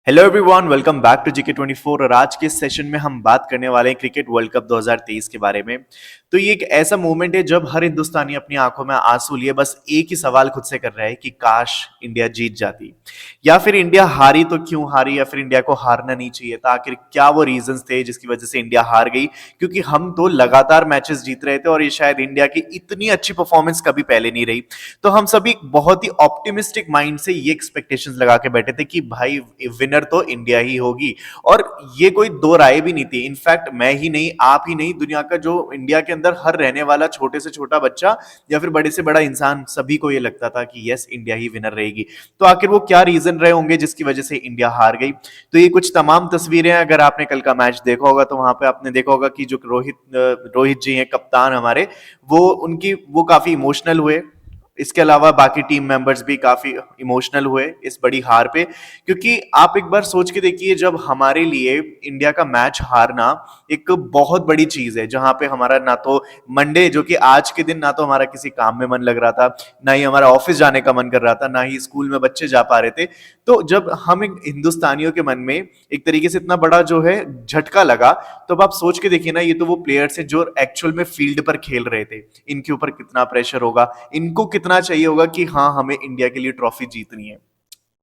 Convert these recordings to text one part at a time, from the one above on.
Hello everyone, welcome back to GK24। और आज के सेशन में हम बात करने वाले हैं क्रिकेट वर्ल्ड कप 2023 के बारे में। तो ये एक ऐसा मोमेंट है जब हर हिंदुस्तानी अपनी आंखों में आंसू लिए बस एक ही सवाल खुद से कर रहा है कि काश इंडिया जीत जाती, या फिर इंडिया हारी तो क्यों हारी, या फिर इंडिया को हारना नहीं चाहिए था। आखिर क्या वो रीजंस थे जिसकी वजह से इंडिया हार गई? क्योंकि हम तो लगातार मैचेस जीत रहे थे और ये शायद इंडिया की इतनी अच्छी परफॉर्मेंस कभी पहले नहीं रही। तो हम सभी बहुत ही ऑप्टिमिस्टिक माइंड से ये एक्सपेक्टेशंस लगा के बैठे थे कि भाई विनर तो इंडिया ही होगी। और ये कोई दो राय भी नहीं थी। इनफैक्ट मैं ही नहीं, आप ही नहीं, दुनिया का जो इंडिया के अंदर हर रहने वाला छोटे से छोटा बच्चा या फिर बड़े से बड़ा इंसान, सभी को ये लगता था कि यस, इंडिया ही विनर रहेगी। तो आखिर वो क्या रीजन रहे होंगे जिसकी वजह से इंडिया हार गई? तो ये कुछ तमाम तस्वीरें, अगर आपने कल का मैच देखा होगा तो वहां पे आपने देखा होगा कि जो रोहित जी हैं, कप्तान हमारे, वो काफी इमोशनल हुए। इसके अलावा बाकी टीम मेंबर्स भी काफी इमोशनल हुए इस बड़ी हार पे। क्योंकि आप एक बार सोच के देखिए, जब हमारे लिए इंडिया का मैच हारना एक बहुत बड़ी चीज है, जहां पे हमारा ना तो मंडे, जो कि आज के दिन, ना तो हमारा किसी काम में मन लग रहा था, ना ही हमारा ऑफिस जाने का मन कर रहा था, ना ही स्कूल में बच्चे जा पा रहे थे। तो जब हम एक हिंदुस्तानियों के मन में एक तरीके से इतना बड़ा जो है झटका लगा, तो अब आप सोच के देखिए ना, ये तो वो प्लेयर्स हैं जो एक्चुअल में फील्ड पर खेल रहे थे। इनके ऊपर कितना प्रेशर होगा, इनको कितना चाहिए होगा कि हाँ, हमें इंडिया के लिए ट्रॉफी जीतनी है।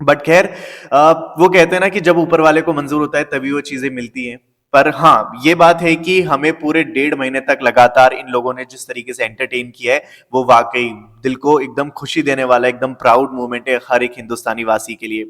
बट खैर, वो कहते हैं ना कि जब ऊपर वाले को मंजूर होता है तभी वो चीजें मिलती हैं। पर हाँ, ये बात है कि हमें पूरे 1.5 महीने तक लगातार इन लोगों ने जिस तरीके से एंटरटेन किया है, वो वाकई दिल को एकदम खुशी देने वाला, एकदम प्राउड मोमेंट है हर एक हिंदुस्तानी वासी के लिए।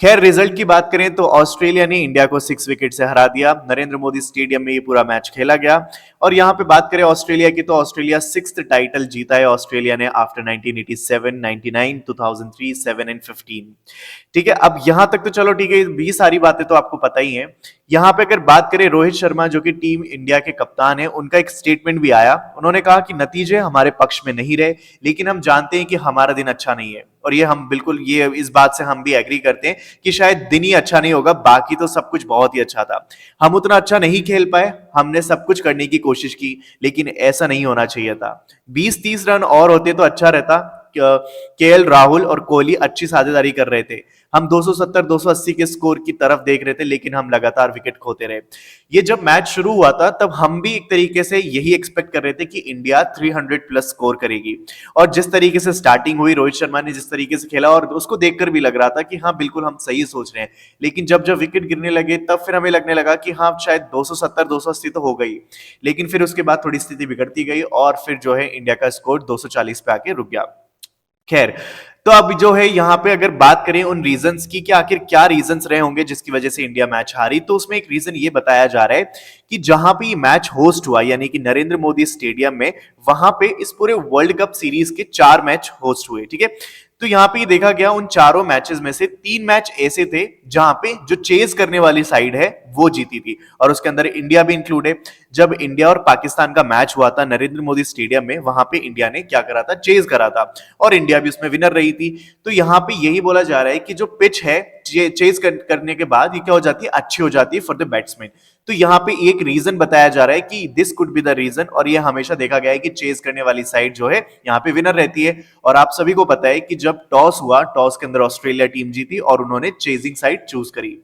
खैर, रिजल्ट की बात करें तो ऑस्ट्रेलिया ने इंडिया को 6 विकेट से हरा दिया। नरेंद्र मोदी स्टेडियम में ये पूरा मैच खेला गया। और यहाँ पे बात करें ऑस्ट्रेलिया की, तो ऑस्ट्रेलिया 6th टाइटल जीता है ऑस्ट्रेलिया ने आफ्टर 1987, 99, 2003, 7 एंड 15। ठीक है, अब यहां तक तो चलो ठीक है, ये सारी बातें तो आपको पता ही है। यहां पे अगर बात करें रोहित शर्मा, जो कि टीम इंडिया के कप्तान है, उनका एक स्टेटमेंट भी आया। उन्होंने कहा कि नतीजे हमारे पक्ष में नहीं रहे, लेकिन हम जानते हैं कि हमारा दिन अच्छा नहीं है। और ये हम बिल्कुल, ये इस बात से हम भी एग्री करते हैं कि शायद दिन ही अच्छा नहीं होगा, बाकी तो सब कुछ बहुत ही अच्छा था। हम उतना अच्छा नहीं खेल पाए, हमने सब कुछ करने की कोशिश की, लेकिन ऐसा नहीं होना चाहिए था। 20-30 रन और होते तो अच्छा रहता। केएल राहुल और कोहली अच्छी साझेदारी कर रहे थे। हम 270-280 के स्कोर की तरफ देख रहे थे, लेकिन हम लगातार विकेट खोते रहे। ये जब मैच शुरू हुआ था, तब हम भी एक तरीके से यही एक्सपेक्ट कर रहे थे कि इंडिया 300 प्लस स्कोर करेगी। और जिस तरीके से स्टार्टिंग हुई, रोहित शर्मा ने जिस तरीके से खेला, और उसको देखकर भी लग रहा था कि हाँ, बिल्कुल हम सही सोच रहे हैं। लेकिन जब जब विकेट गिरने लगे, तब फिर हमें लगने लगा कि हाँ, शायद 270-280 तो हो गई। लेकिन फिर उसके बाद थोड़ी स्थिति बिगड़ती गई और फिर जो है इंडिया का स्कोर 240 पे आके रुक गया। खैर, तो अब जो है यहाँ पे अगर बात करें उन रीजंस की कि आखिर क्या रीजंस रहे होंगे जिसकी वजह से इंडिया मैच हारी, तो उसमें एक रीजन ये बताया जा रहा है कि जहां पे ये मैच होस्ट हुआ, यानी कि नरेंद्र मोदी स्टेडियम में, वहां पे इस पूरे वर्ल्ड कप सीरीज के 4 मैच होस्ट हुए। ठीक है, तो यहाँ पे ये देखा गया, उन चारों मैचेस में से 3 मैच ऐसे थे जहां पे जो चेज करने वाली साइड है वो जीती थी, और उसके अंदर इंडिया भी इंक्लूड है। जब इंडिया और पाकिस्तान का मैच हुआ था नरेंद्र मोदी स्टेडियम में, वहां पे इंडिया ने क्या करा था, चेज करा था, और इंडिया भी उसमें विनर रही थी। तो यहाँ पे यही बोला जा रहा है कि जो पिच है, चेज करने के बाद ये क्या हो जाती है, अच्छी हो जाती है फॉर द बैट्समैन। तो यहाँ पे एक रीजन बताया जा रहा है कि this could be the reason, और ये हमेशा देखा गया है कि चेज करने वाली साइड जो है यहाँ पे विनर रहती है। और आप सभी को पता है कि जब टॉस हुआ, टॉस के अंदर ऑस्ट्रेलिया टीम जीती और उन्होंने चेजिंग साइड चूज करी।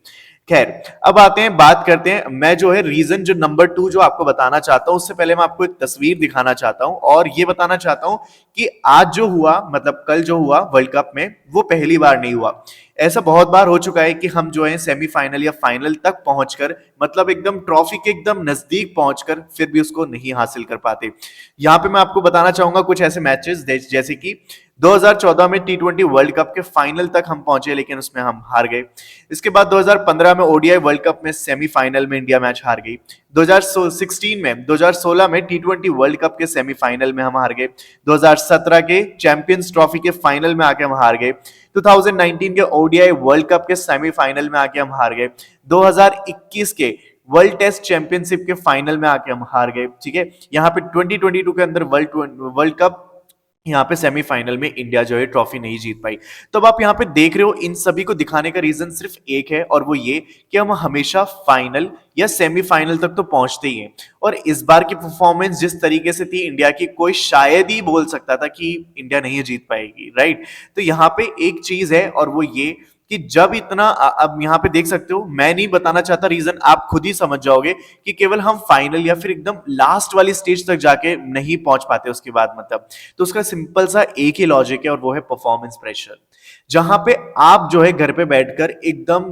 खैर, अब आते हैं, बात करते हैं, मैं जो है रीजन जो नंबर 2 जो आपको बताना चाहता हूं, उससे पहले मैं आपको एक तस्वीर दिखाना चाहता हूं और ये बताना चाहता हूं कि आज जो हुआ, मतलब कल जो हुआ वर्ल्ड कप में, वो पहली बार नहीं हुआ। ऐसा बहुत बार हो चुका है कि हम जो है सेमीफाइनल या फाइनल तक पहुंचकर, मतलब एकदम ट्रॉफी के एकदम नजदीक पहुंचकर, फिर भी उसको नहीं हासिल कर पाते। यहां पे मैं आपको बताना चाहूंगा कुछ ऐसे मैचेस, जैसे कि 2014 में T20 वर्ल्ड कप के फाइनल तक हम पहुंचे, लेकिन उसमें हम हार गए। इसके बाद 2015 में ओडीआई वर्ल्ड कप में सेमीफाइनल में इंडिया मैच हार गई। 2016 में T20 वर्ल्ड कप के सेमीफाइनल में हम हार गए। 2017 के चैंपियंस ट्रॉफी के फाइनल में आके हम हार गए। 2019 के ओडीआई वर्ल्ड कप के सेमीफाइनल में आके हम हार गए। 2021 के वर्ल्ड टेस्ट चैंपियनशिप के फाइनल में आके हम हार गए। ठीक है, यहाँ पे 2022 के अंदर वर्ल्ड कप, यहाँ पे सेमीफाइनल में इंडिया जो है ट्रॉफी नहीं जीत पाई। तो अब आप यहाँ पे देख रहे हो, इन सभी को दिखाने का रीजन सिर्फ एक है, और वो ये कि हम हमेशा फाइनल या सेमीफाइनल तक तो पहुंचते ही हैं। और इस बार की परफॉर्मेंस जिस तरीके से थी इंडिया की, कोई शायद ही बोल सकता था कि इंडिया नहीं जीत पाएगी, राइट? तो यहाँ पे एक चीज है, और वो ये कि जब इतना अब यहाँ पे देख सकते हो, मैं नहीं बताना चाहता रीजन, आप खुद ही समझ जाओगे कि केवल हम फाइनल या फिर एकदम लास्ट वाली स्टेज तक जाके नहीं पहुंच पाते उसके बाद, मतलब तो उसका सिंपल सा एक ही लॉजिक है और वो है परफॉर्मेंस प्रेशर। जहां पे आप जो है घर पे बैठकर एकदम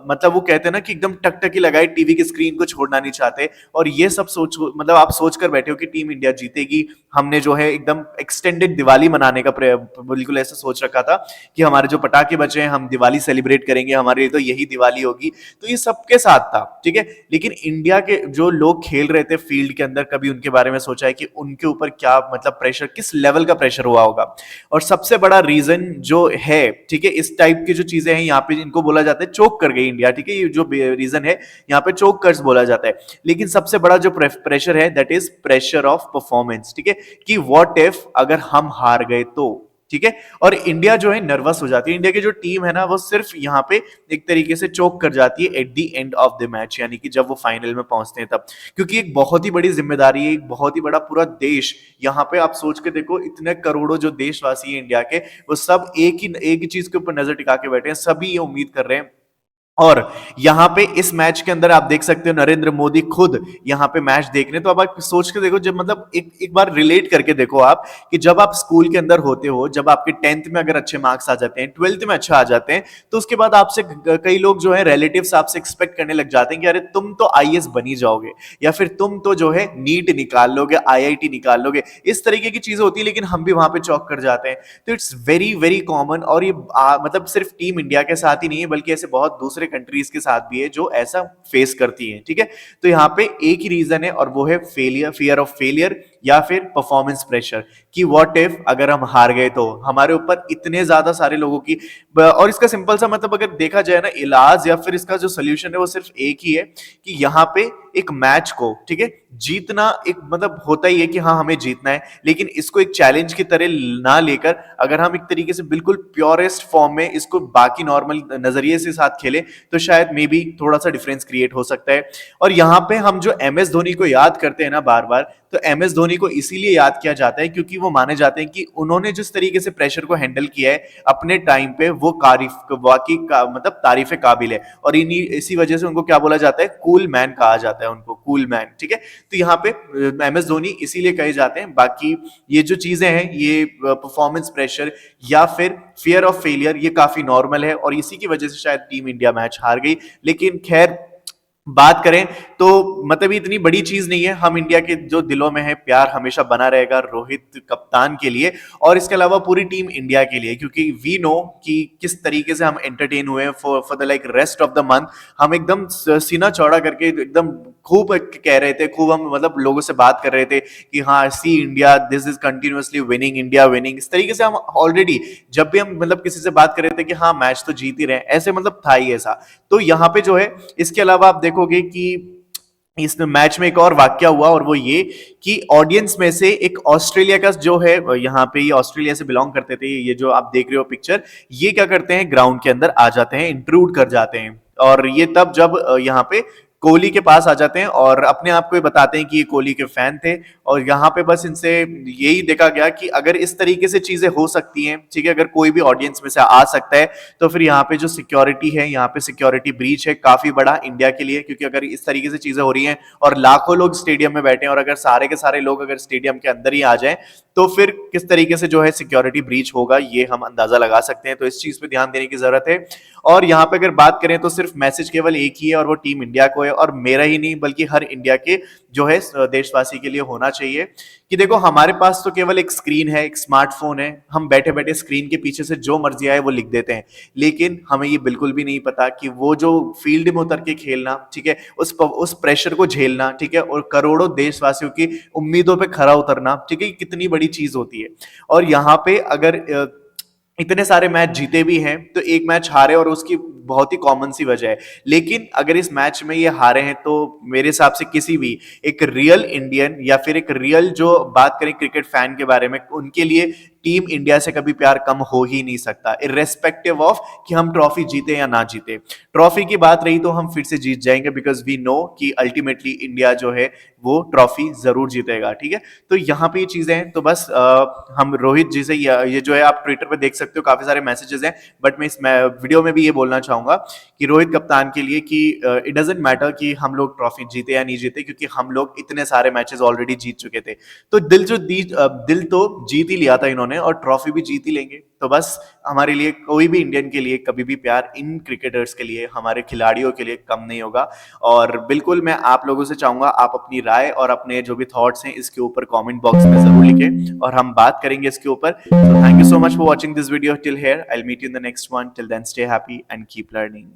मतलब वो कहते हैं ना कि एकदम टकटकी लगाए टीवी की स्क्रीन को छोड़ना नहीं चाहते, और ये सब सोच मतलब आप सोच कर बैठे हो कि टीम इंडिया जीतेगी। हमने जो है एकदम एक्सटेंडेड दिवाली मनाने का बिल्कुल ऐसा सोच रखा था कि हमारे जो पटाखे बचे हैं हम दिवाली सेलिब्रेट करेंगे, हमारे लिए तो यही दिवाली होगी। तो ये सबके साथ था, ठीक है। लेकिन इंडिया के जो लोग खेल रहे थे फील्ड के अंदर, कभी उनके बारे में सोचा है कि उनके ऊपर क्या मतलब प्रेशर, किस लेवल का प्रेशर हुआ होगा। और सबसे बड़ा रीजन जो है, ठीक है, इस टाइप की जो चीजें हैं यहाँ पे इनको बोला जाता है चोक कर गई इंडिया, ठीक है, ये जो रीजन है यहाँ पे चोक कर्स बोला जाता है। लेकिन सबसे बड़ा जो प्रेशर है that is pressure of performance, ठीक है, कि व्हाट इफ अगर हम हार गए तो, ठीक है। और इंडिया जो है नर्वस हो जाती है, इंडिया की जो टीम है ना वो सिर्फ यहाँ पे एक तरीके से चोक कर जाती है at the end of the match, यानी कि जब वो फाइनल में पहुंचते हैं तब, क्योंकि एक बहुत ही बड़ी जिम्मेदारी है, एक बहुत ही बड़ा पूरा देश, यहाँ पे आप सोच के देखो इतने करोड़ों जो देशवासी है इंडिया के, वो सब एक ही चीज के ऊपर नजर टिका के बैठे हैं, सभी ये उम्मीद कर रहे हैं। और यहां पे इस मैच के अंदर आप देख सकते हो नरेंद्र मोदी खुद यहां पे मैच देख रहे हैं। तो अब आप सोच के देखो, जब मतलब एक बार रिलेट करके देखो आप, कि जब आप स्कूल के अंदर होते हो, जब आपके 10th में अगर अच्छे मार्क्स आ जाते हैं, 12th में अच्छा आ जाते हैं, तो उसके बाद आपसे कई लोग जो है रिलेटिव्स आपसे एक्सपेक्ट करने लग जाते हैं कि अरे तुम तो आईएएस बनी जाओगे, या फिर तुम तो जो है नीट निकाल लोगे, आईआईटी निकाल लोगे, इस तरीके की चीजें होती है। लेकिन हम भी वहां पे चौक कर जाते हैं। तो इट्स वेरी वेरी कॉमन, और ये मतलब सिर्फ टीम इंडिया के साथ ही नहीं है, बल्कि ऐसे बहुत दूसरे कंट्रीज के साथ भी है जो ऐसा फेस करती है, ठीक है। तो यहाँ पे एक ही रीजन है और वो है फेलियर, फियर ऑफ फेलियर या फिर परफॉर्मेंस प्रेशर, कि व्हाट इफ अगर हम हार गए तो, हमारे ऊपर इतने ज्यादा सारे लोगों की। और इसका सिंपल सा मतलब अगर देखा जाए ना, इलाज या फिर इसका जो सोल्यूशन है वो सिर्फ एक ही है, कि यहाँ पे एक मैच को, ठीक है, जीतना एक मतलब होता ही है कि हाँ हमें जीतना है, लेकिन इसको एक चैलेंज की तरह ना लेकर अगर हम एक तरीके से बिल्कुल प्योरेस्ट फॉर्म में इसको बाकी नॉर्मल नजरिए से साथ खेले, तो शायद मे बी थोड़ा सा डिफरेंस क्रिएट हो सकता है। और यहाँ पे हम जो एम एस धोनी को याद करते हैं ना बार बार, तो एम एस धोनी को इसीलिए याद किया जाता है क्योंकि वो माने जाते हैं कि उन्होंने जिस तरीके से प्रेशर को हैंडल किया है अपने टाइम पे, वो वाकई मतलब तारीफ काबिल है। और इन्हीं इसी वजह से उनको क्या बोला जाता है, कूल मैन कहा जाता है उनको, कूल मैन, ठीक है। तो यहाँ पे एम एस धोनी इसीलिए कहे जाते हैं। बाकी ये जो चीजें हैं, ये परफॉर्मेंस प्रेशर या फिर फियर ऑफ फेलियर, ये काफी नॉर्मल है और इसी की वजह से शायद टीम इंडिया मैच हार गई। लेकिन खैर बात करें तो मतलब ये इतनी बड़ी चीज नहीं है, हम इंडिया के जो दिलों में है प्यार हमेशा बना रहेगा रोहित कप्तान के लिए, और इसके अलावा पूरी टीम इंडिया के लिए, क्योंकि वी नो कि किस तरीके से हम एंटरटेन हुए for the like rest of the month. हम एकदम सीना चौड़ा करके एकदम खूब कह रहे थे, खूब हम मतलब लोगों से बात कर रहे थे कि हाँ see India, this is continuously winning, India winning, इस तरीके से हम ऑलरेडी जब भी हम मतलब किसी से बात कर रहे थे कि हाँ मैच तो जीत ही रहे, ऐसे मतलब था ही ऐसा। तो यहाँ पे जो है इसके अलावा आप देखोगे कि इस मैच में एक और वाक्य हुआ, और वो ये कि ऑडियंस में से एक ऑस्ट्रेलिया का जो है, यहाँ पे ये ऑस्ट्रेलिया से बिलोंग करते थे, ये जो आप देख रहे हो पिक्चर, ये क्या करते हैं ग्राउंड के अंदर आ जाते हैं, इंट्रूड कर जाते हैं। और ये तब जब यहाँ पे कोहली के पास आ जाते हैं और अपने आप को बताते हैं कि ये कोहली के फैन थे। और यहाँ पे बस इनसे यही देखा गया कि अगर इस तरीके से चीजें हो सकती हैं, ठीक है, अगर कोई भी ऑडियंस में से आ सकता है, तो फिर यहाँ पे जो सिक्योरिटी है, यहाँ पे सिक्योरिटी ब्रीच है काफी बड़ा इंडिया के लिए, क्योंकि अगर इस तरीके से चीजें हो रही हैं और लाखों लोग स्टेडियम में बैठे हैं, और अगर सारे के सारे लोग अगर स्टेडियम के अंदर ही आ जाएं, तो फिर किस तरीके से जो है सिक्योरिटी ब्रीच होगा, ये हम अंदाजा लगा सकते हैं। तो इस चीज पे ध्यान देने की जरूरत है। और यहाँ पे अगर बात करें तो सिर्फ मैसेज केवल एक ही है, और वो टीम इंडिया को है, और मेरा ही नहीं बल्कि हर इंडिया के जो है देशवासी के लिए होना चाहिए कि देखो हमारे पास तो केवल एक स्क्रीन है, एक स्मार्टफोन है, हम बैठे बैठे स्क्रीन के पीछे से जो मर्जी आए वो लिख देते हैं, लेकिन हमें ये बिल्कुल भी नहीं पता कि वो जो फील्ड में उतर के खेलना, ठीक है, उस प्रेशर को झेलना, ठीक है, और करोड़ों देशवासियों की उम्मीदों पे खरा उतरना, ठीक है, कितनी बड़ी चीज होती है। और यहाँ पे अगर इतने सारे मैच जीते भी हैं तो एक मैच हारे, और उसकी बहुत ही कॉमन सी वजह है। लेकिन अगर इस मैच में ये हारे हैं तो मेरे हिसाब से किसी भी एक रियल इंडियन या फिर एक रियल जो बात करें क्रिकेट फैन के बारे में, उनके लिए टीम इंडिया से कभी प्यार कम हो ही नहीं सकता, इर्रेस्पेक्टिव ऑफ कि हम ट्रॉफी जीते या ना जीते। ट्रॉफी की बात रही तो हम फिर से जीत जाएंगे, बिकॉज वी नो कि अल्टीमेटली इंडिया जो है वो ट्रॉफी जरूर जीतेगा, ठीक है। तो यहाँ पे ये चीजें हैं, तो बस हम रोहित जी से ये जो है आप ट्विटर पे देख सकते हो, काफी सारे मैसेजेस हैं, बट मैं इस वीडियो में भी ये बोलना चाहूंगा कि रोहित कप्तान के लिए कि इट डजेंट मैटर कि हम लोग ट्रॉफी जीते या नहीं जीते, क्योंकि हम लोग इतने सारे मैचेस ऑलरेडी जीत चुके थे। तो दिल तो जीत ही लिया था इन्होंने, और ट्रॉफी भी जीत ही लेंगे। तो बस हमारे लिए, कोई भी इंडियन के लिए कभी भी प्यार इन क्रिकेटर्स के लिए, हमारे खिलाड़ियों के लिए कम नहीं होगा। और बिल्कुल मैं आप लोगों से चाहूंगा आप अपनी राय और अपने जो भी थॉट्स हैं इसके ऊपर कमेंट बॉक्स में जरूर लिखें, और हम बात करेंगे इसके ऊपर। तो thank you so much for watching this video till here. I will meet you in the next one. Till then stay happy and keep learning.